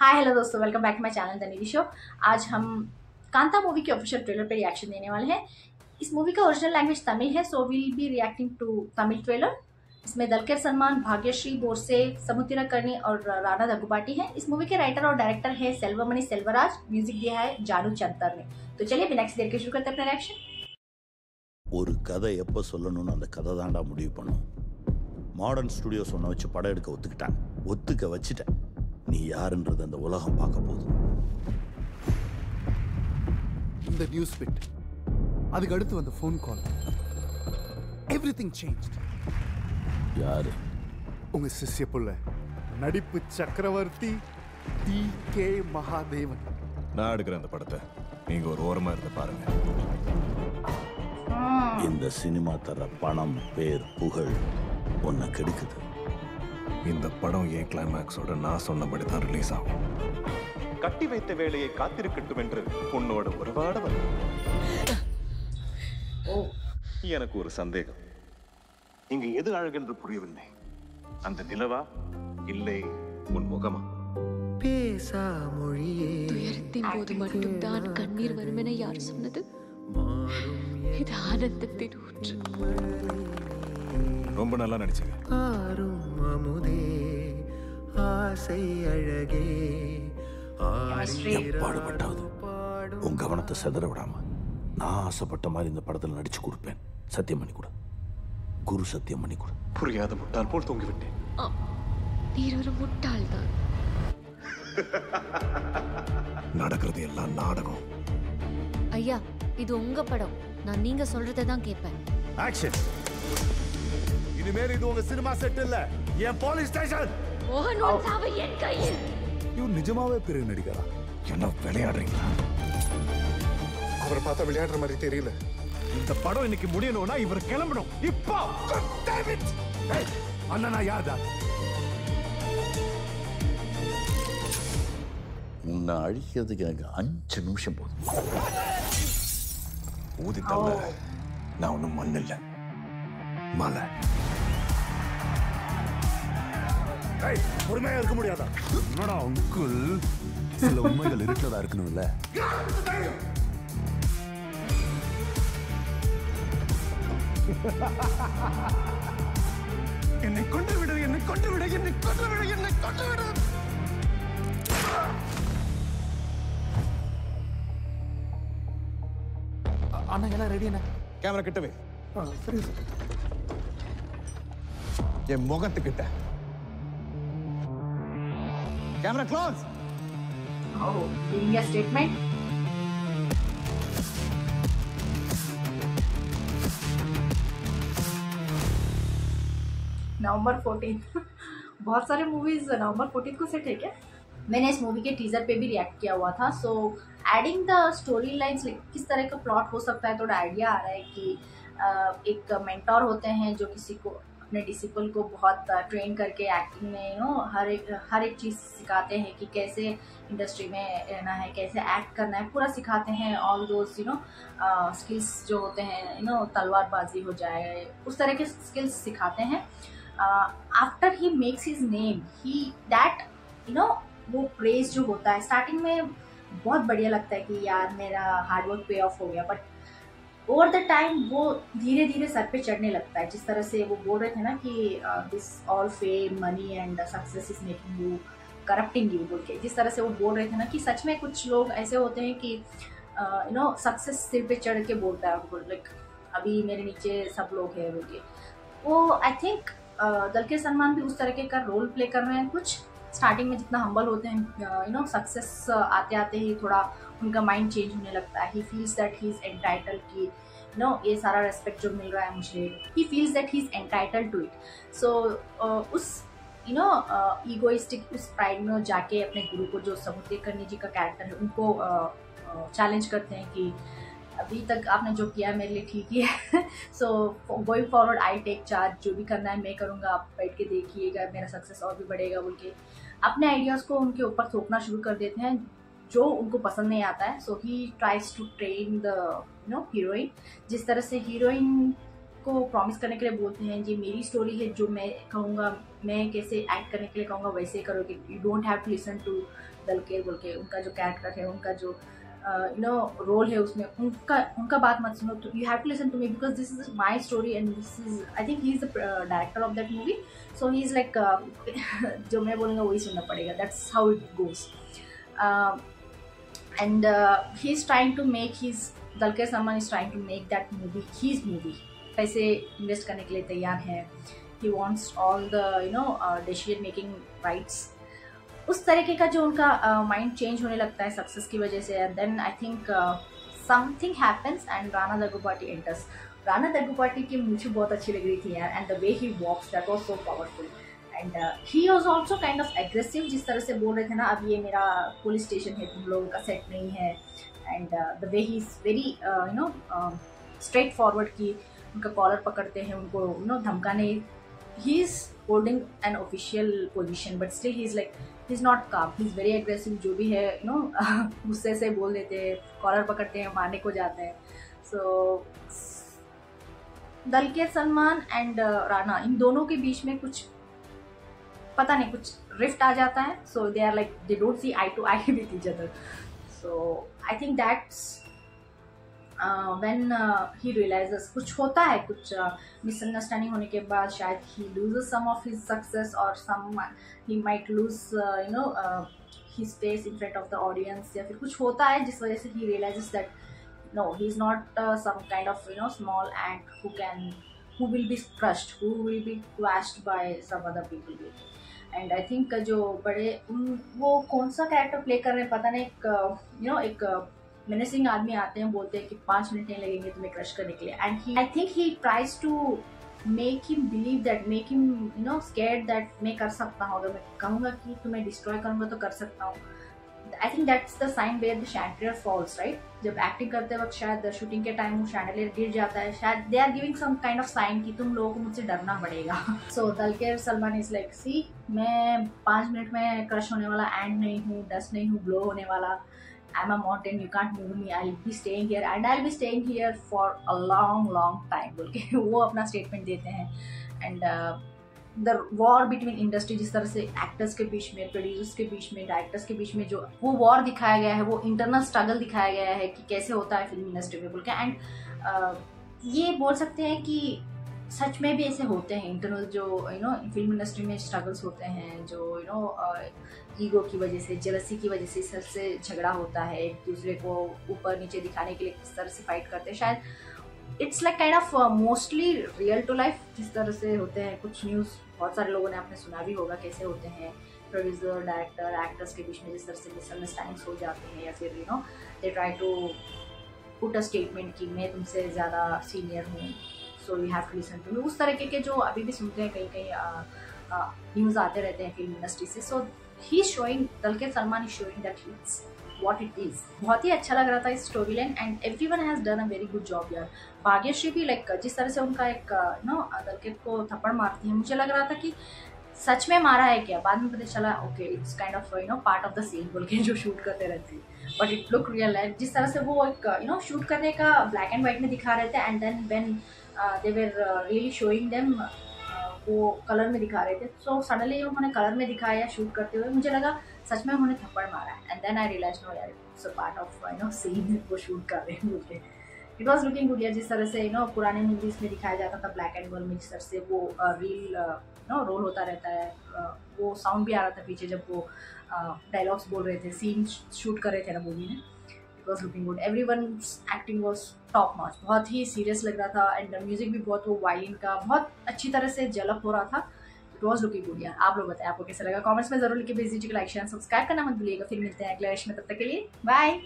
हाय hello दोस्तों, welcome back to my channel the Nidhi show. आज हम कांता मूवी के ऑफिशियल ट्रेलर पे रिएक्शन देने वाले हैं। इस मूवी का ओरिजिनल लैंग्वेज तमिल है, so will be reacting to Tamil trailer. इसमें दलकर सलमान, भाग्यश्री बोरसे, समुद्रकर्णी और राणा दग्गुबाती हैं। इस मूवी के राइटर और डायरेक्टर है सेल्वमणि सेल्वराज। म्यूजिक दिया है जानू चंतर ने। तो चलिए बिना किसी देर के शुरू करते हैं अपना रिएक्शन। ஒரு கதை எப்போ சொல்லணும்னு அந்த கதை தாண்டா முடிவு பண்ணும். மாடர்ன் ஸ்டுடியோ சொன்ன வச்சு படம் எடுக்க ஒத்துக்கிட்டாங்க. ஒத்துக்க வச்சுட்டேன். நீ யாருன்றது அந்த உலகம் பார்க்க போகுது. இந்த நியூஸ் பிட், அதுக்கு அடுத்து வந்த ஃபோன் கால், எவ்ரிதிங் சேஞ்ச்ட். யாரு? உங்க சிஷ்ய புள்ள, நடிப்பு சக்கரவர்த்தி டி.கே. மகாதேவன். நான் எடுக்கிறேன் அந்த படத்தை, நீங்க ஒரு ஓரமா இருந்து பாருங்க. இந்த சினிமா தர பணம், பேர், புகழ் உன்னை கெடுக்குது. இந்த படம் என் கிளைமேக்ஸோட நான் சொன்னபடி தான் ரிலீஸ் ஆகும். கட்டி வைத்த வேலையை காத்திருக்கட்டும் என்று உன்னோட உறவாட வரும். எனக்கு ஒரு சந்தேகம். இங்கு எது அழகென்று புரியவில்லை. அந்த நிலவா இல்லை உன் முகமா? பேசா மொழியே துயரத்தின் போது மட்டும்தான் கண்ணீர் வரும் என யார் சொன்னது? இது ஆனந்தத்தின் ஊற்று. ரொம்ப நல்லா நடிச்சீங்க. ஆரும் அமுதே ஆசை அழகே பாடுபட்டாவது உன் கவனத்தை செதற விடாம நான் ஆசைப்பட்ட மாதிரி இந்த படத்தில் நடிச்சு கொடுப்பேன். சத்தியம் பண்ணி கொடு. குரு சத்தியம் பண்ணி கொடு. புரியாத முட்டாள் போல் தூங்கிவிட்டேன். நீர் ஒரு முட்டாள் தான். நடக்கிறது எல்லாம் நாடகம். ஐயா, இது உங்க படம். நான் நீங்க சொல்றதை தான் கேட்பேன். ஆக்ஷன். இனிமேல் இது உங்க சினிமா செட் இல்ல, என் போலீஸ் ஸ்டேஷன். மோகன் உன் சாவு என் கையில். இவன் நிஜமாவே பெரிய நடிகரா? என்ன விளையாடுறீங்களா? அவரை பார்த்தா விளையாடுற மாதிரி தெரியல. இந்த படம் இன்னைக்கு முடியணும்னா இவர் கிளம்பணும் இப்போ. அண்ணனா யார்டா? உன்னை அழிக்கிறதுக்கு எனக்கு 5 நிமிஷம் போதும். ஊதி தள்ள நான் ஒன்றும் மண் இல்லை, மலை. பொறுமையா இருக்க முடியாதா? என்னடா அங்கிள், சில உண்மைகள் இருட்டதா இருக்கணும்ல. என்னை கொண்டு விடு, என்னை கொண்டு விடு, என்னை கொண்டு விடு, என்னை கொண்டு விடு. அண்ணா எல்லாம் ரெடி அண்ணா. கேமரா கிட்டவே. சரி சார். என் முகத்துக்கிட்ட camera close. giving a statement. नवंबर 14 बहुत सारे मूवीज नवंबर 14 को सेट है क्या? मैंने इस मूवी के टीजर पे भी रिएक्ट किया हुआ था। So adding the story lines, किस तरह का प्लॉट हो सकता है, थोड़ा आइडिया आ रहा है कि एक मेंटोर होते हैं जो किसी को, अपने डिसिपल को बहुत ट्रेन करके एक्टिंग में हर एक चीज़ सिखाते हैं कि कैसे इंडस्ट्री में रहना है, कैसे एक्ट करना है, पूरा सिखाते हैं। ऑल दोज स्किल्स जो होते हैं तलवारबाजी हो जाए, उस तरह के स्किल्स सिखाते हैं। After he makes his name, he that वो प्रेज जो होता है स्टार्टिंग में बहुत बढ़िया लगता है कि यार मेरा हार्डवर्क पे ऑफ हो गया, बट ओवर द टाइम वो धीरे धीरे सर पे चढ़ने लगता है। जिस तरह से वो बोल रहे थे ना कि this all fame, money and success is making you corrupting you बोल के, जिस तरह से वो बोल रहे थे ना कि सच में कुछ लोग ऐसे होते हैं कि सक्सेस सिर पे चढ़ के बोलता है उनको, लाइक अभी मेरे नीचे सब लोग हैं बोल के। वो आई थिंक दलकर सलमान भी उस तरह का रोल प्ले कर रहे हैं कुछ। स्टार्टिंग में जितना हम्बल होते हैं सक्सेस आते आते ही थोड़ा उनका माइंड चेंज होने लगता है। He feels that he is entitled कि ये सारा रेस्पेक्ट जो मिल रहा है मुझे, he feels that he is entitled to it. So उस ईगोइस्टिक, उस प्राइड में जाके अपने गुरु को, जो समुद्रकर्णी जी का कैरेक्टर है, उनको चैलेंज करते हैं कि अभी तक आपने जो किया मेरे लिए ठीक ही है। So going forward I take charge, जो भी करना है मैं करूँगा, आप बैठ के देखिएगा, मेरा सक्सेस और भी बढ़ेगा बोल के अपने आइडियाज़ को उनके ऊपर थोपना शुरू कर देते हैं जो उनको पसंद नहीं आता है। So he tries to train the heroine. जिस तरह से हीरोइन को प्रॉमिस करने के लिए बोलते हैं ये मेरी स्टोरी है, जो मैं कहूँगा, मैं कैसे एक्ट करने के लिए कहूँगा वैसे ही करोगे, you don't have to listen to Dulquer बोल के। उनका जो कैरेक्टर है, उनका जो रोल है उसमें, उनका बात मत सुनो, you have to listen to me because this is my story and this is, I think he is the director of that movie, so he is like जो मैं बोलूँगा वही सुनना पड़ेगा, that's how it goes. And he is trying to make his, Dulquer Salmaan is trying to make that movie his movie, पैसे invest करने के लिए तैयार है, he wants all the decision making rights, उस तरीके का जो उनका माइंड चेंज होने लगता है सक्सेस की वजह से। And then I think something happens and Rana Daggubati enters. Rana Daggubati की मुझे बहुत अच्छी लग रही थी यार, and the way he walks that was so powerful, and he was also kind of aggressive, जिस तरह से बोल रहे थे ना, अब ये मेरा पुलिस स्टेशन है, तुम लोगों का सेट नहीं है, and the way he is very straight forward की उनका कॉलर पकड़ते हैं, उनको धमकाने, he is holding an official position but still he is like, he is not काम, ही इज वेरी एग्रेसिव, जो भी है गुस्से से बोल देते हैं, कॉलर पकड़ते हैं, मारने को जाते हैं। सो दलकेर सलमान एंड राणा, इन दोनों के बीच में कुछ पता नहीं, कुछ रिफ्ट आ जाता है, so they are like, they don't see eye to eye with each other. So I think that's when he realizes कुछ होता है, कुछ misunderstanding होने के बाद शायद he loses some of his success or some he might lose his face in front of the audience, या फिर कुछ होता है जिस वजह से he realizes that no, he is not some kind of small ant who will be crushed, who will be crushed by some other people. And I think जो बड़े वो कौन सा कैरेक्टर प्ले कर रहे हैं पता नहीं, एक मेनेसिंग आदमी आते हैं, बोलते हैं कि 5 मिनट नहीं लगेंगे तुम्हें क्रश करने के लिए, and I think he tries to make him believe that, make him scared that मैं कर सकता हूँ, अगर मैं कहूँगा कि तुम्हें डिस्ट्रॉय करूँगा तो कर सकता हूँ। I think that's the sign where the chandelier falls, right? जब एक्टिंग करते वक्त शायद शूटिंग के टाइम वो शैंडलियर गिर जाता है, शायद they are giving some kind of sign कि तुम लोगों को मुझसे डरना पड़ेगा। So Dulquer Salmaan is like, see मैं 5 मिनट में क्रश होने वाला एंड नहीं हूँ, डस्ट नहीं हूँ, ब्लो होने वाला, I'm a mountain, you can't move me, I'll be staying here and I'll be staying here for a long time बोल के वो अपना स्टेटमेंट देते हैं। And the war between industry, जिस तरह से एक्टर्स के बीच में, प्रोड्यूसर्स के बीच में, डायरेक्टर्स के बीच में जो वो वॉर दिखाया गया है, वो इंटरनल स्ट्रगल दिखाया गया है कि कैसे होता है फिल्म इंडस्ट्री में बोल के। एंड ये बोल सकते हैं कि सच में भी ऐसे होते हैं इंटरनल जो फिल्म इंडस्ट्री में स्ट्रगल्स होते हैं, जो ईगो की वजह से, जेलसी की वजह से सबसे झगड़ा होता है, एक दूसरे को ऊपर नीचे दिखाने के लिए किस तरह से फाइट करते हैं। शायद it's like kind of mostly real to life जिस तरह से होते हैं। कुछ न्यूज़ बहुत सारे लोगों ने आपने सुना भी होगा कैसे होते हैं प्रोड्यूसर, डायरेक्टर, एक्टर्स के बीच में जिस तरह से मिसअंडरस्टैंडिंग्स हो जाते हैं, या फिर they try to put a statement कि मैं तुमसे ज़्यादा सीनियर हूँ, so you have to listen to me, उस तरीके के जो अभी भी सुनते हैं, कहीं न्यूज़ आते रहते हैं फिल्म इंडस्ट्री से। So he is showing, Dulquer Salmaan is showing that he is what it is. बहुत ही अच्छा लग रहा था इस story line, and everyone has done a very good job यार। भाग्यश्री भी लाइक जिस तरह से उनका एक दलकेर को थप्पड़ मारती है, मुझे लग रहा था कि सच में मारा है क्या, बाद में पता चला okay it's kind of part of the scene बोल के जो शूट करते रहते हैं, बट इट लुक रियल है। जिस तरह से वो एक शूट करने का ब्लैक एंड व्हाइट में दिखा रहे थे, and then when they were really showing them, वो कलर में दिखा रहे थे, सो सडनली उन्होंने कलर में दिखाया शूट करते हुए, मुझे लगा सच में उन्होंने थप्पड़ मारा है, and then I realise no यार it's a part of scene, वो शूट कर रहे हैं बोल के। इट वॉज लुकिंग गुड यार। जिस तरह से पुराने मूवीज में दिखाया जाता था ब्लैक एंड व्हाइट में, जिस तरह से वो रील रोल होता रहता है, वो साउंड भी आ रहा था पीछे जब वो डायलॉग्स बोल रहे थे, सीन शूट कर रहे थे ना मूवी में, it was looking good. Everyone's acting was top notch, बहुत ही सीरियस लग रहा था, एंड म्यूजिक भी बहुत, वो वायलिन का बहुत अच्छी तरह से डेवलप हो रहा था। इट वॉज लुकिंग गुड यार। आप लोग बताएं आपको कैसा लगा, कमेंट्स में जरूर लिखिए, बेसिक लाइक शेयर सब्सक्राइब करना मत भूलिएगा। फिर मिलते हैं अगले में, तब तक के लिए बाय।